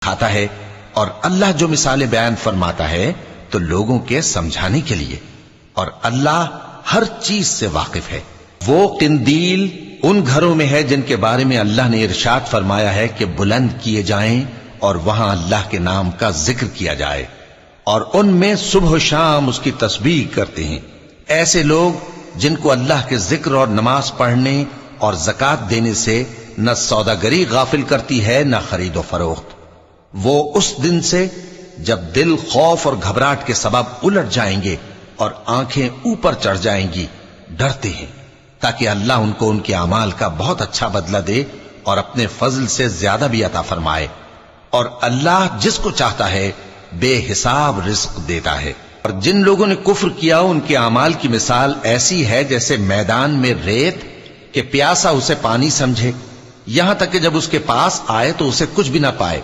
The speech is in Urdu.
کھاتا ہے، اور اللہ جو مثالیں بیان فرماتا ہے تو لوگوں کے سمجھانے کے لیے، اور اللہ ہر چیز سے واقف ہے۔ وہ قندیل ان گھروں میں ہے جن کے بارے میں اللہ نے ارشاد فرمایا ہے کہ بلند کیے جائیں اور وہاں اللہ کے نام کا ذکر کیا جائے، اور ان میں صبح و شام اس کی تسبیح کرتے ہیں۔ ایسے لوگ جن کو اللہ کے ذکر اور نماز پڑھنے اور زکوٰۃ دینے سے نہ سوداگری غافل کرتی ہے نہ خرید و فروخت، وہ اس دن سے جب دل خوف اور گھبراہٹ کے سبب الٹ جائیں گے اور آنکھیں اوپر چڑھ جائیں گی ڈرتے ہیں، تاکہ اللہ ان کو ان کے اعمال کا بہت اچھا بدلہ دے اور اپنے فضل سے زیادہ بھی عطا فرمائے، اور اللہ جس کو چاہتا ہے بے حساب رزق دیتا ہے۔ اور جن لوگوں نے کفر کیا ان کے اعمال کی مثال ایسی ہے جیسے میدان میں ریت کہ پیاسا اسے پانی سمجھے، یہاں تک کہ جب اس کے پاس آئے تو اسے کچھ بھی نہ پائے،